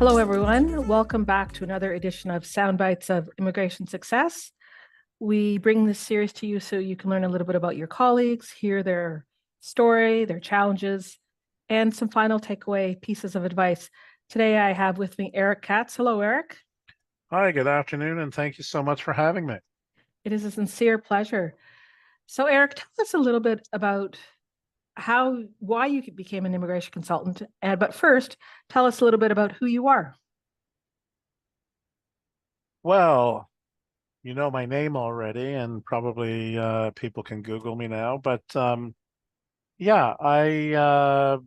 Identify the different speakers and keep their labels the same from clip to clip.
Speaker 1: Hello, everyone. Welcome back to another edition of Soundbites of Immigration Success. We bring this series to you so you can learn a little bit about your colleagues, hear their story, their challenges, and some final takeaway pieces of advice. Today, I have with me Eric Katz. Hello, Eric.
Speaker 2: Hi, good afternoon, and thank you so much for having me.
Speaker 1: It is a sincere pleasure. So, Eric, tell us a little bit about why you became an immigration consultant. But first, tell us a little bit about who you are.
Speaker 2: Well, you know my name already, and probably people can Google me now. But yeah, I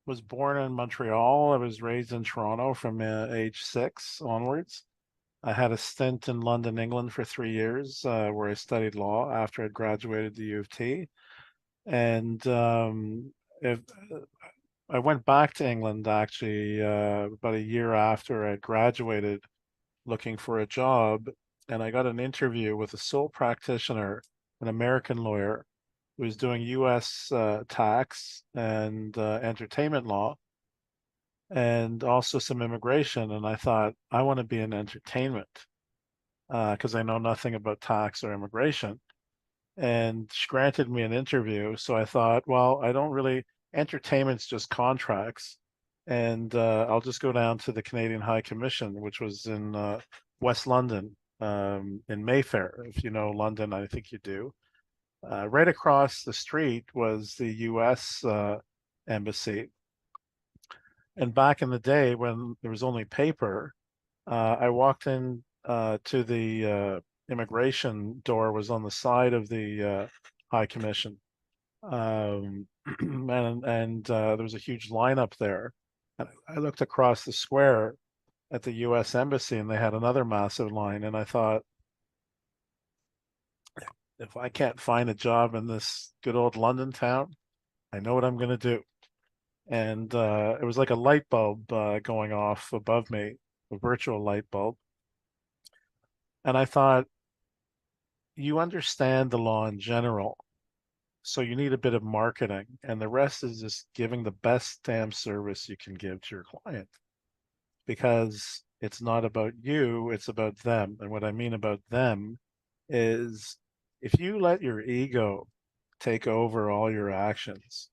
Speaker 2: was born in Montreal. I was raised in Toronto from age 6 onwards. I had a stint in London, England for 3 years, where I studied law after I graduated the U of T. And if, I went back to England actually about a year after I graduated looking for a job, and I got an interview with a sole practitioner, an American lawyer who was doing U.S. Tax and entertainment law, and also some immigration. And I thought, I want to be in entertainment because I know nothing about tax or immigration. And she granted me an interview. So I thought, well, I don't really, entertainment's just contracts. And I'll just go down to the Canadian High Commission, which was in West London, in Mayfair. If you know London, I think you do. Right across the street was the US embassy. And back in the day when there was only paper, I walked in to the immigration door was on the side of the High Commission. And there was a huge lineup there. And I looked across the square at the US Embassy and they had another massive line. And I thought, if I can't find a job in this good old London town, I know what I'm going to do. And it was like a light bulb going off above me, a virtual light bulb. And I thought, you understand the law in general, so you need a bit of marketing, and the rest is just giving the best damn service you can give to your client because it's not about you, it's about them. And what I mean about them is if you let your ego take over all your actions,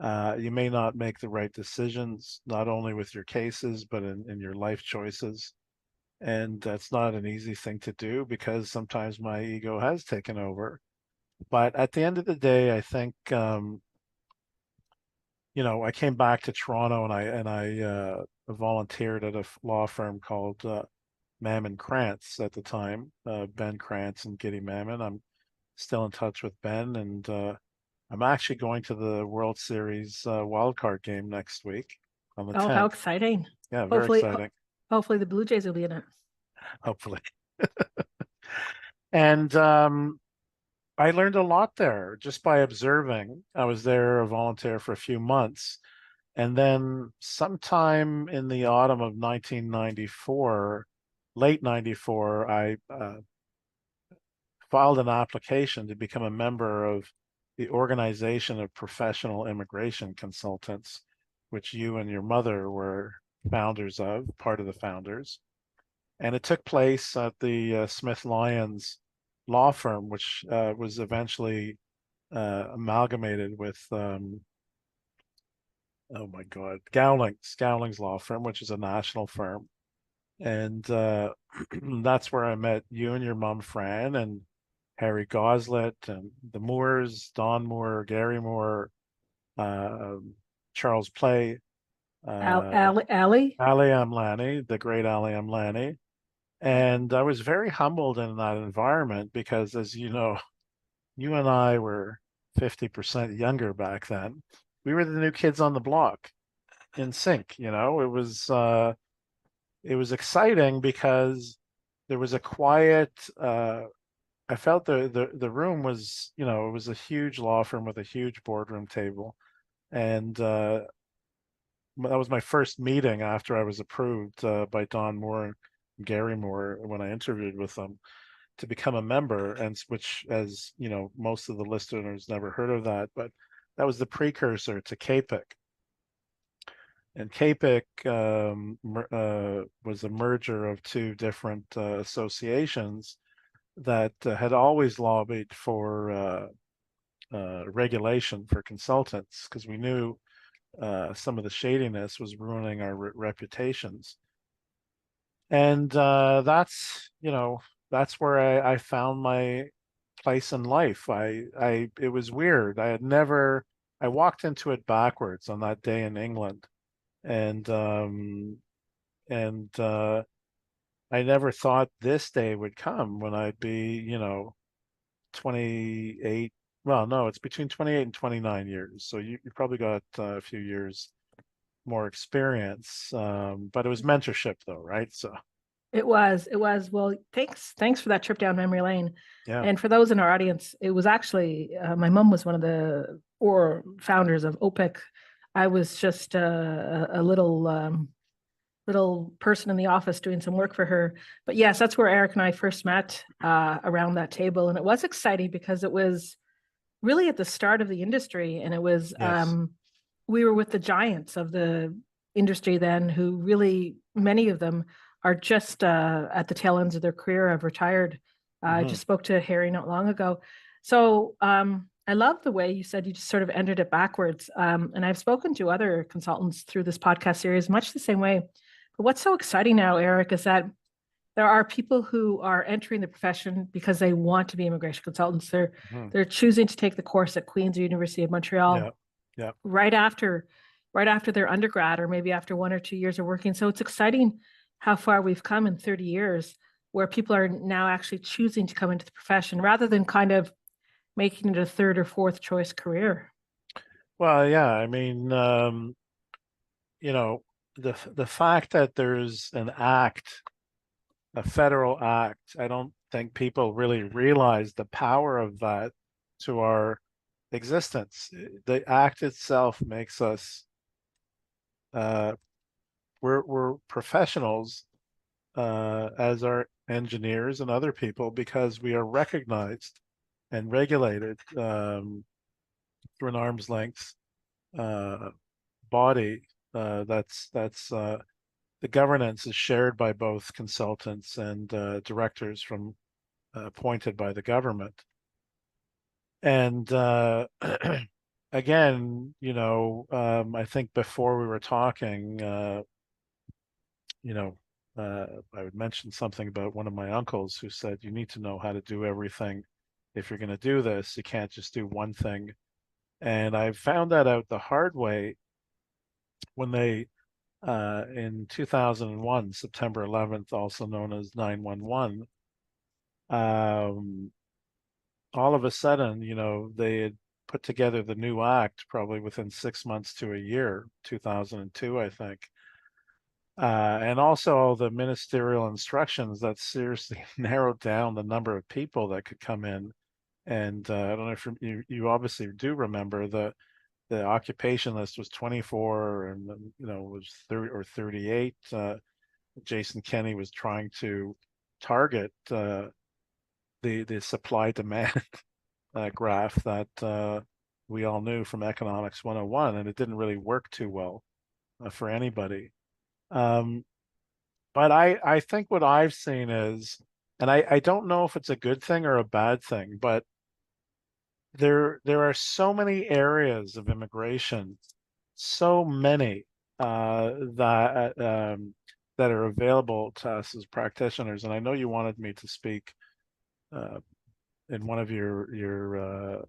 Speaker 2: you may not make the right decisions, not only with your cases, but in your life choices. And that's not an easy thing to do because sometimes my ego has taken over. But at the end of the day, I think I came back to Toronto and I volunteered at a law firm called Mammon Krantz at the time, Ben Krantz and Giddy Mammon. I'm still in touch with Ben, and I'm actually going to the World Series wildcard game next week on the
Speaker 1: Oh, how
Speaker 2: 10th.
Speaker 1: exciting.
Speaker 2: Yeah, very
Speaker 1: Hopefully,
Speaker 2: exciting.
Speaker 1: hopefully the Blue Jays will be in it.
Speaker 2: Hopefully. And I learned a lot there just by observing. I was there a volunteer for a few months. And then sometime in the autumn of 1994, late 94, I filed an application to become a member of the Organization of Professional Immigration Consultants, which you and your mother were founders of, part of the founders. And it took place at the Smith Lyons law firm, which was eventually amalgamated with, oh my God, Gowling's law firm, which is a national firm. And that's where I met you and your mom, Fran, and Harry Goslet, and the Moores, Don Moore, Gary Moore, uh, Charles Play, uh,
Speaker 1: Allie?
Speaker 2: Ali Amlani, the great Ali Amlani. And I was very humbled in that environment because, as you know, you and I were 50% younger back then. We were the new kids on the block in sync, it was exciting because there was a quiet I felt the room was, it was a huge law firm with a huge boardroom table. And that was my first meeting after I was approved by Don Moore and Gary Moore when I interviewed with them to become a member, and which, as you know, most of the listeners never heard of that, but that was the precursor to CAPIC. And CAPIC was a merger of two different associations that had always lobbied for regulation for consultants because we knew some of the shadiness was ruining our reputations. And that's where I found my place in life. It was weird. I walked into it backwards on that day in England, and and I never thought this day would come when I'd be, 28. Well, no, it's between 28 and 29 years. So you probably got a few years more experience. But it was mentorship though, right? So
Speaker 1: It was. Well, thanks for that trip down memory lane.
Speaker 2: yeah.
Speaker 1: And for those in our audience, it was actually my mom was one of the or founders of OPIC. I was just a little person in the office doing some work for her. But yes, that's where Eric and I first met around that table, and it was exciting because it was really at the start of the industry, and it was
Speaker 2: Yes.
Speaker 1: we were with the giants of the industry then, who really many of them are just at the tail ends of their career, have retired. I
Speaker 2: Hmm.
Speaker 1: just spoke to Harry not long ago. So I love the way you said you just sort of ended it backwards. And I've spoken to other consultants through this podcast series, much the same way. But what's so exciting now, Eric, is that there are people who are entering the profession because they want to be immigration consultants.
Speaker 2: Hmm.
Speaker 1: They're choosing to take the course at Queen's or University of
Speaker 2: Yeah.
Speaker 1: Montreal
Speaker 2: Yeah.
Speaker 1: right after right after their undergrad, or maybe after 1 or 2 years of working. So it's exciting how far we've come in 30 years, where people are now actually choosing to come into the profession rather than kind of making it a third or fourth choice career.
Speaker 2: Well, yeah. I mean, you know, the fact that there's an act, a federal act, I don't think people really realize the power of that to our existence. The act itself makes us uh, we're professionals as our engineers and other people because we are recognized and regulated through an arm's length uh, body. That's the governance is shared by both consultants and directors from appointed by the government. And again, I think before we were talking, you know, I would mention something about one of my uncles who said, you need to know how to do everything. If you're going to do this, you can't just do one thing. And I found that out the hard way when in 2001, September 11th, also known as 911, um, all of a sudden, they had put together the new act probably within 6 months to a year, 2002, I think. And also the ministerial instructions that seriously narrowed down the number of people that could come in. And I don't know if you obviously do remember the occupation list was 24 and was 30 or 38. Jason Kenney was trying to target the supply demand graph that we all knew from Economics 101, and it didn't really work too well for anybody. Um, but I think what I've seen is, and I don't know if it's a good thing or a bad thing, but there are so many areas of immigration, so many that are available to us as practitioners. And I know you wanted me to speak uh, in one of your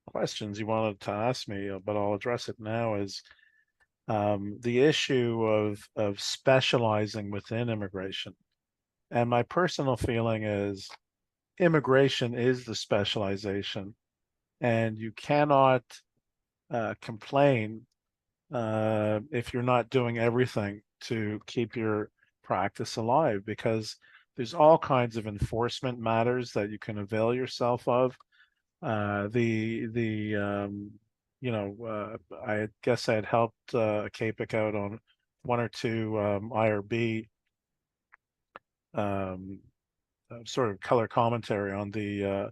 Speaker 2: questions you wanted to ask me, but I'll address it now. Is the issue of specializing within immigration. And my personal feeling is immigration is the specialization, and you cannot complain if you're not doing everything to keep your practice alive, because there's all kinds of enforcement matters that you can avail yourself of. The I guess I had helped CAPIC out on one or two IRB um, sort of color commentary on the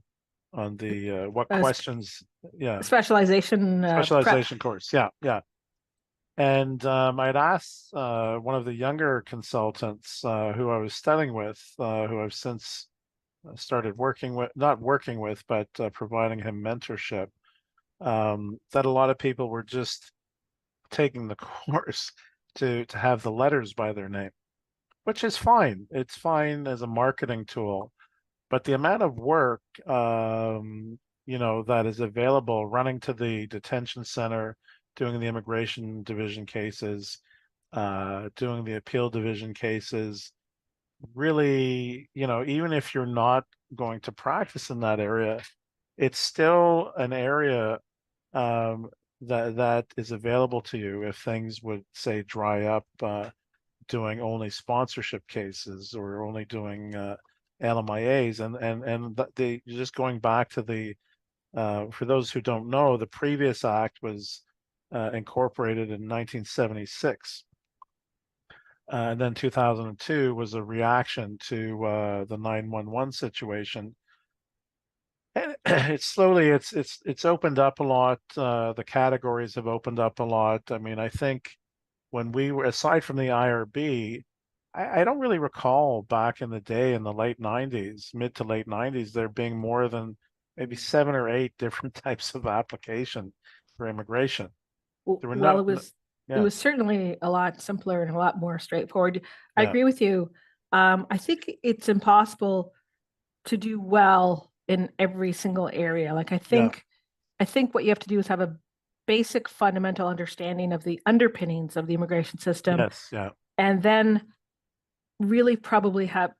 Speaker 2: what
Speaker 1: Uh,
Speaker 2: questions, yeah,
Speaker 1: Specialization prep.
Speaker 2: specialization course, yeah, yeah. And I'd asked one of the younger consultants who I was studying with, who I've since started working with, not working with, but providing him mentorship, that a lot of people were just taking the course to have the letters by their name, which is fine. It's fine as a marketing tool, but the amount of work, that is available running to the detention center, doing the immigration division cases, doing the appeal division cases, really, even if you're not going to practice in that area, it's still an area um, that is available to you if things would say dry up, doing only sponsorship cases or only doing LMIAs, and the just going back to the for those who don't know, the previous act was incorporated in 1976. And then 2002 was a reaction to the 911 situation. And it's opened up a lot. The categories have opened up a lot. I mean, I think when we were, aside from the IRB, I don't really recall back in the day in the late 90s, mid to late 90s, there being more than maybe 7 or 8 different types of application for immigration. There were
Speaker 1: Well, it
Speaker 2: yeah,
Speaker 1: was certainly a lot simpler and a lot more straightforward. I
Speaker 2: yeah,
Speaker 1: agree with you. I think it's impossible to do well in every single area. Like
Speaker 2: yeah,
Speaker 1: I think what you have to do is have a basic fundamental understanding of the underpinnings of the immigration system,
Speaker 2: yes, yeah,
Speaker 1: and then really probably have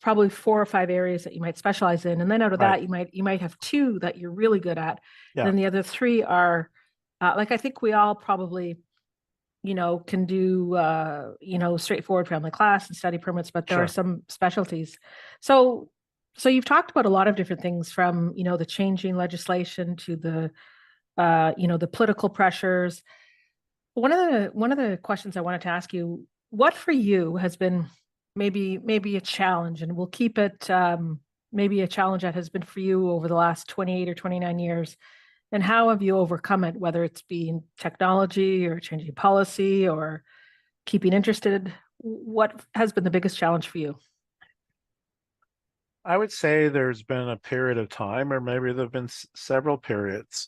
Speaker 1: probably 4 or 5 areas that you might specialize in, and then out of
Speaker 2: right,
Speaker 1: that you might have two that you're really good at, and
Speaker 2: yeah,
Speaker 1: then the other three are like I think we all probably can do straightforward family class and study permits, but there are
Speaker 2: sure.
Speaker 1: some specialties. So so you've talked about a lot of different things from the changing legislation to the political pressures. One of the questions I wanted to ask you, what for you has been maybe a challenge, and we'll keep it maybe a challenge that has been for you over the last 28 or 29 years, and how have you overcome it, whether it's being technology or changing policy or keeping interested? What has been the biggest challenge for you?
Speaker 2: I would say there's been a period of time, or maybe there have been several periods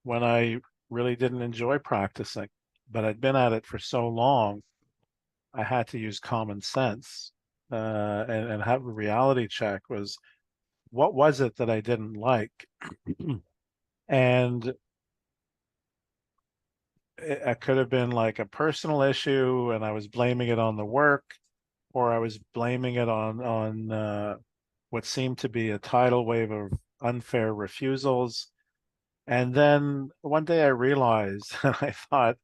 Speaker 2: when I really didn't enjoy practicing, but I'd been at it for so long, I had to use common sense and have a reality check was what was it that I didn't like? And it could have been like a personal issue and I was blaming it on the work, or I was blaming it on what seemed to be a tidal wave of unfair refusals. And then one day I realized, and I thought,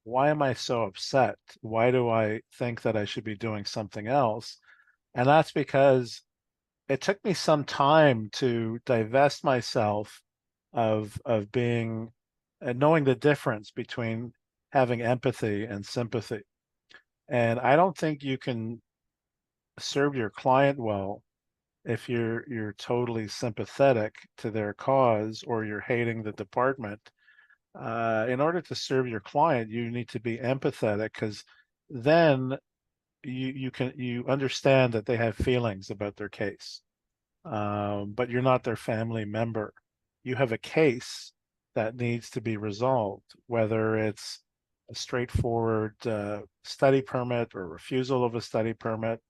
Speaker 2: why am I so upset? Why do I think that I should be doing something else? And that's because it took me some time to divest myself of being knowing the difference between having empathy and sympathy. And I don't think you can serve your client well if you're totally sympathetic to their cause or you're hating the department. In order to serve your client, you need to be empathetic because then you understand that they have feelings about their case, but you're not their family member. You have a case that needs to be resolved, whether it's a straightforward study permit or refusal of a study permit.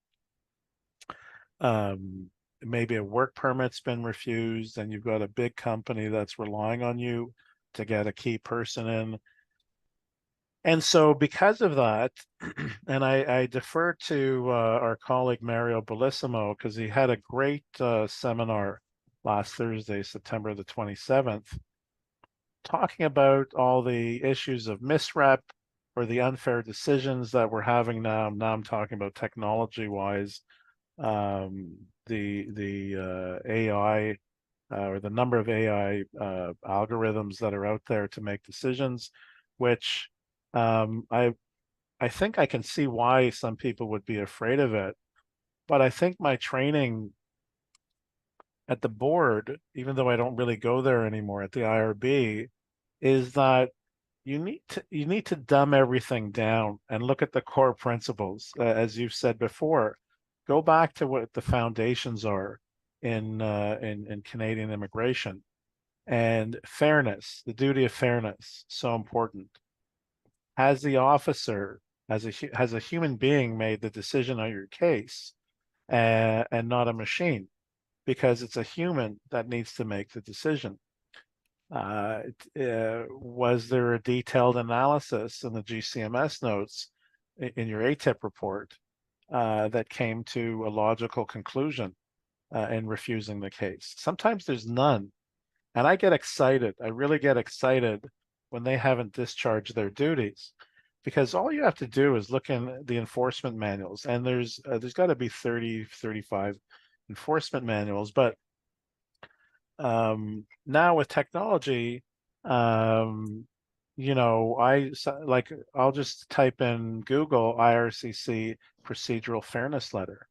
Speaker 2: Um, Maybe a work permit's been refused and you've got a big company that's relying on you to get a key person in. And so because of that, and I defer to our colleague Mario Bellissimo because he had a great seminar last Thursday, September the 27th, talking about all the issues of misrep or the unfair decisions that we're having now. Now I'm talking about technology wise, the AI or the number of AI algorithms that are out there to make decisions, which I think I can see why some people would be afraid of it. But I think my training at the board, even though I don't really go there anymore at the IRB, is that you need to dumb everything down and look at the core principles, as you've said before. Go back to what the foundations are in Canadian immigration, and fairness, the duty of fairness, so important. Has the officer, has a human being made the decision on your case, and not a machine, because it's a human that needs to make the decision. Was there a detailed analysis in the GCMS notes in your ATIP report that came to a logical conclusion in refusing the case? Sometimes there's none. And I get excited. I really get excited when they haven't discharged their duties, because all you have to do is look in the enforcement manuals, and there's got to be 30, 35 enforcement manuals. But now with technology, um, I'll just type in Google IRCC procedural fairness letter,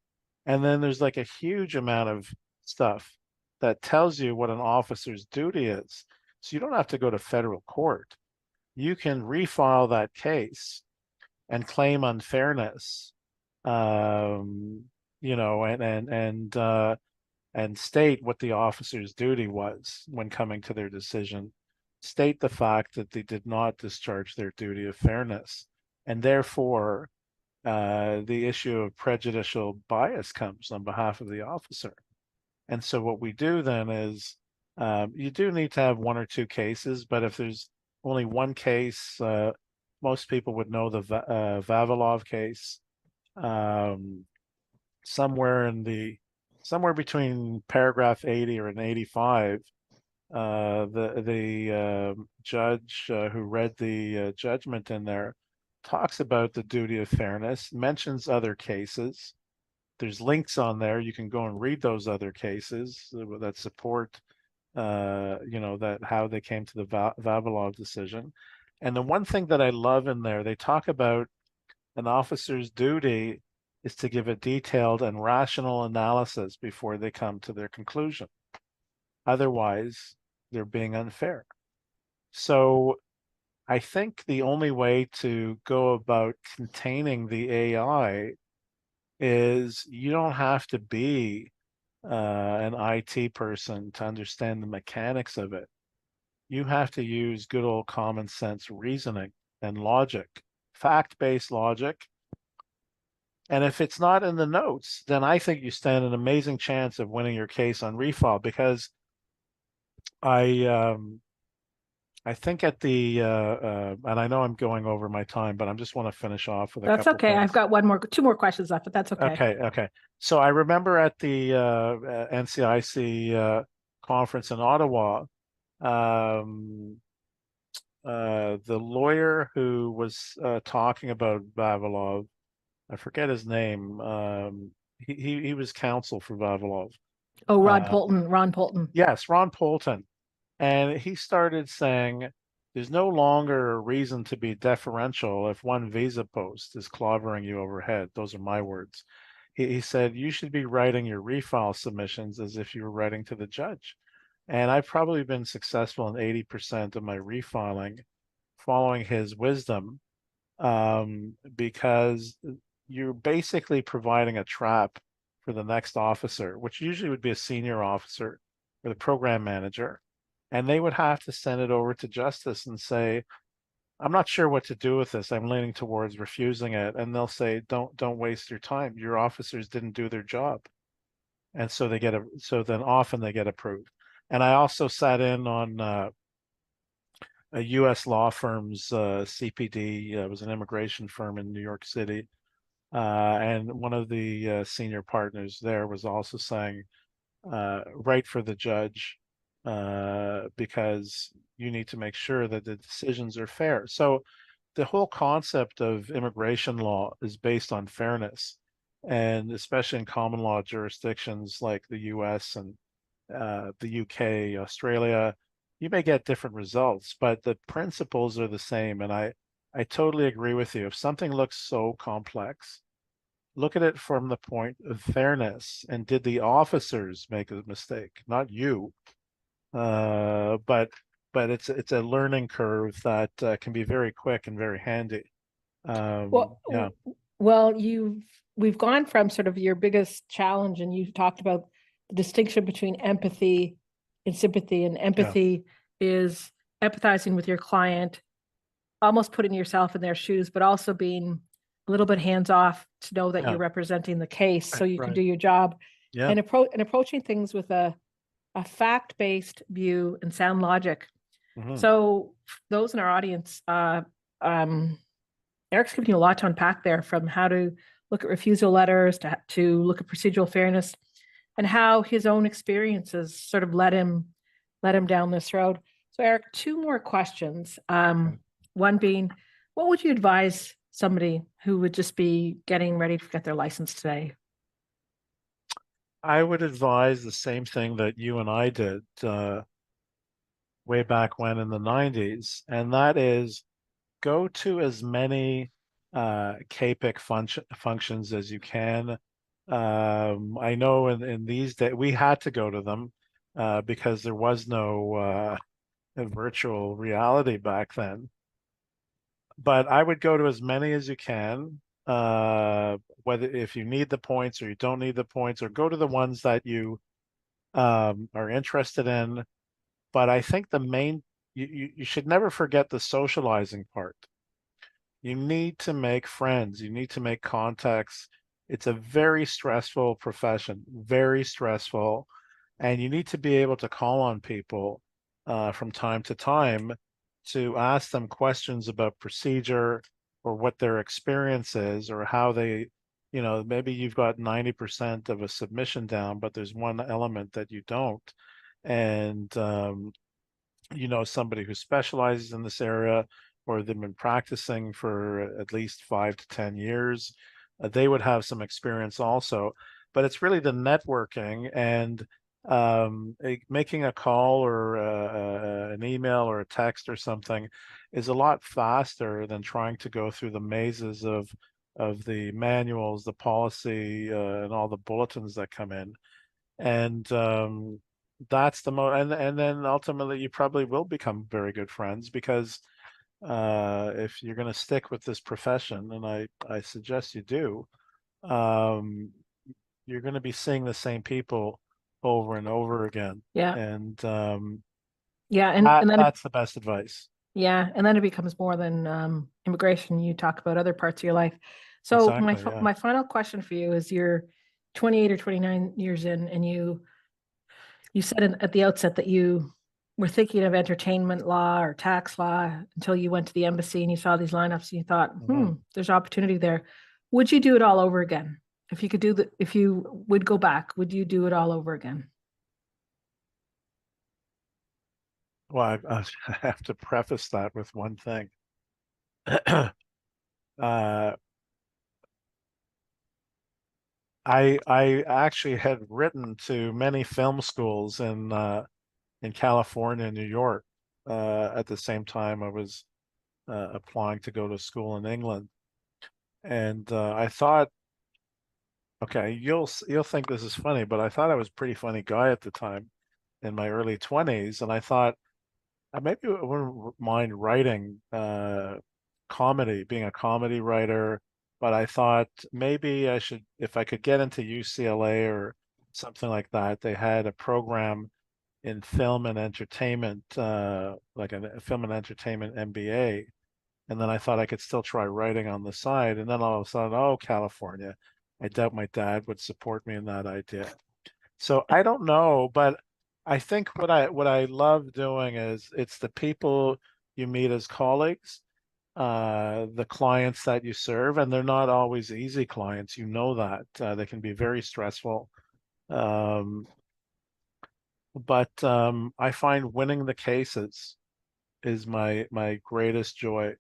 Speaker 2: and then there's like a huge amount of stuff that tells you what an officer's duty is. So you don't have to go to federal court. You can refile that case and claim unfairness, um, you know, and state what the officer's duty was when coming to their decision. State the fact that they did not discharge their duty of fairness, and therefore the issue of prejudicial bias comes on behalf of the officer. And so what we do then is, you do need to have one or two cases, but if there's only one case, most people would know the Vavilov case. Um, somewhere between paragraph 80 or an 85, the judge who read the judgment in there talks about the duty of fairness, mentions other cases. There's links on there. You can go and read those other cases that support, that how they came to the Vavilov decision. And the one thing that I love in there, they talk about an officer's duty is to give a detailed and rational analysis before they come to their conclusion. Otherwise, they're being unfair. So I think the only way to go about containing the AI is you don't have to be an IT person to understand the mechanics of it. You have to use good old common sense reasoning and logic, fact-based logic. And if it's not in the notes, then I think you stand an amazing chance of winning your case on refile, because I I think at the and I know I'm going over my time, but I just want to finish off with a
Speaker 1: That's
Speaker 2: couple
Speaker 1: okay. I've
Speaker 2: things.
Speaker 1: got two more questions left, but that's okay.
Speaker 2: Okay. So I remember at the NCIC conference in Ottawa, um, the lawyer who was talking about Vavilov, I forget his name. He was counsel for Vavilov.
Speaker 1: Oh,
Speaker 2: Uh,
Speaker 1: Ron Polton.
Speaker 2: yes, Ron Polton. And he started saying there's no longer a reason to be deferential if one visa post is clobbering you overhead. Those are my words. He said you should be writing your refile submissions as if you were writing to the judge. And I've probably been successful in 80% of my refiling following his wisdom, because you're basically providing a trap for the next officer, which usually would be a senior officer or the program manager. And they would have to send it over to justice and say, I'm not sure what to do with this. I'm leaning towards refusing it. And they'll say, don't waste your time. Your officers didn't do their job. And so then often they get approved. And I also sat in on a US law firm's CPD. It was an immigration firm in New York City. And one of the senior partners there was also saying, write for the judge, because you need to make sure that the decisions are fair. So the whole concept of immigration law is based on fairness, and especially in common law jurisdictions like the US and the UK, Australia, you may get different results, but the principles are the same. And I totally agree with you. If something looks so complex, look at it from the point of fairness. And did the officers make a mistake? Not you. But but it's a learning curve that can be very quick and very handy.
Speaker 1: Well,
Speaker 2: Yeah,
Speaker 1: well, we've gone from sort of your biggest challenge, and you talked about the distinction between empathy and sympathy. And
Speaker 2: yeah,
Speaker 1: empathy is empathizing with your client, almost putting yourself in their shoes, but also being a little bit hands off to know that
Speaker 2: yeah,
Speaker 1: you're representing the case so you can
Speaker 2: right.
Speaker 1: do your job,
Speaker 2: Yeah.
Speaker 1: and approaching things with a fact-based view and sound logic.
Speaker 2: Hmm.
Speaker 1: So those in our audience, um, Eric's given you a lot to unpack there, from how to look at refusal letters to look at procedural fairness, and how his own experiences sort of led him down this road. So Eric, two more questions.
Speaker 2: Okay.
Speaker 1: One being, what would you advise somebody who would just be getting ready to get their license today?
Speaker 2: I would advise the same thing that you and I did way back when in the 90s, and that is go to as many CAPIC functions as you can. I know in these days we had to go to them because there was no virtual reality back then. But I would go to as many as you can, whether if you need the points or you don't need the points, or go to the ones that you are interested in. But I think the main you should never forget the socializing part. You need to make friends. You need to make contacts. It's a very stressful profession, very stressful, and you need to be able to call on people from time to time to ask them questions about procedure or what their experience is or how they, maybe you've got 90% of a submission down, but there's one element that you don't. And somebody who specializes in this area or they've been practicing for at least 5 to 10 years, they would have some experience also. But it's really the networking and making a call or an email or a text or something is a lot faster than trying to go through the mazes of the manuals, the policy, and all the bulletins that come in. And that's the and then ultimately you probably will become very good friends because if you're going to stick with this profession, and I suggest you do, um, you're going to be seeing the same people over and over again,
Speaker 1: Yeah,
Speaker 2: and
Speaker 1: yeah,
Speaker 2: that
Speaker 1: and then
Speaker 2: that's the best advice.
Speaker 1: yeah, and then it becomes more than immigration. You talk about other parts of your life. So
Speaker 2: Exactly. Yeah.
Speaker 1: my final question for you is: you're 28 or 29 years in, and you said at the outset that you were thinking of entertainment law or tax law until you went to the embassy and you saw these lineups and you thought,
Speaker 2: Hmm.
Speaker 1: there's opportunity there. Would you do it all over again? If you could if you would go back, would you do it all over again?
Speaker 2: Well, I have to preface that with one thing. uh, I actually had written to many film schools in California and New York at the same time I was applying to go to school in England. And I thought, okay, you'll think this is funny, but I thought I was a pretty funny guy at the time in my early 20s, and I thought maybe I wouldn't mind writing comedy, being a comedy writer, but I thought maybe I should, if I could get into UCLA or something like that, they had a program in film and entertainment, like a film and entertainment MBA. And then I thought I could still try writing on the side. And then all of a sudden, oh, California. I doubt my dad would support me in that idea. So I don't know, but I think what I love doing is it's the people you meet as colleagues, the clients that you serve, and they're not always easy clients. You know that they can be very stressful. Um, but I find winning the cases is my greatest joy,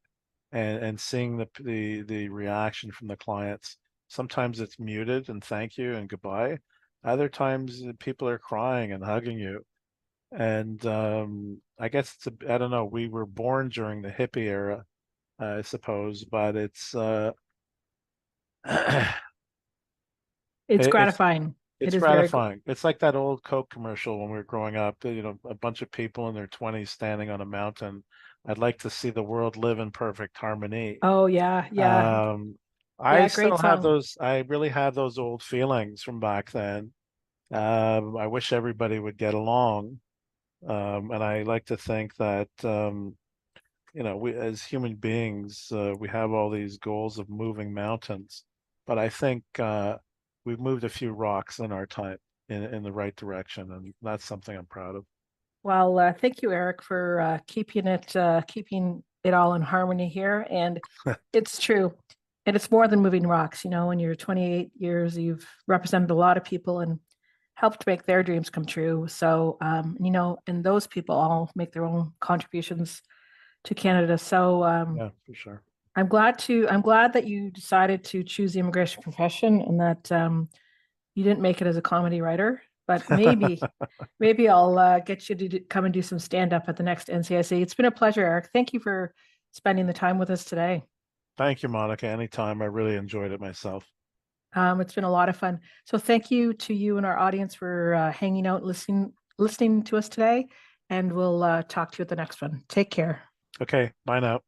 Speaker 2: and seeing the reaction from the clients. Sometimes it's muted and thank you and goodbye. Other times people are crying and hugging you. And I guess I don't know. We were born during the hippie era, I suppose, but
Speaker 1: It's
Speaker 2: it's
Speaker 1: gratifying. It
Speaker 2: It's
Speaker 1: is very,
Speaker 2: gratifying. It's like that old Coke commercial when we were growing up, a bunch of people in their 20s standing on a mountain. I'd like to see the world live in perfect harmony.
Speaker 1: oh yeah, yeah,
Speaker 2: Um, I
Speaker 1: yeah,
Speaker 2: still
Speaker 1: great
Speaker 2: have
Speaker 1: song.
Speaker 2: those, I really have those old feelings from back then. I wish everybody would get along. And I like to think that, we as human beings, we have all these goals of moving mountains, but I think we've moved a few rocks in our time in the right direction, and that's something I'm proud of.
Speaker 1: Well, thank you, Eric, for keeping it all in harmony here. And it's true. And it's more than moving rocks. In your 28 years, you've represented a lot of people and helped make their dreams come true. So, and those people all make their own contributions to Canada. So,
Speaker 2: Yeah, for sure.
Speaker 1: I'm glad that you decided to choose the immigration profession and that you didn't make it as a comedy writer, but maybe I'll get you to come and do some stand up at the next NCIC. It's been a pleasure, Eric. Thank you for spending the time with us today.
Speaker 2: Thank you, Monica. Anytime. I really enjoyed it myself.
Speaker 1: It's been a lot of fun. So thank you to you and our audience for hanging out, listening to us today, and we'll talk to you at the next one. Take care.
Speaker 2: Okay, bye now.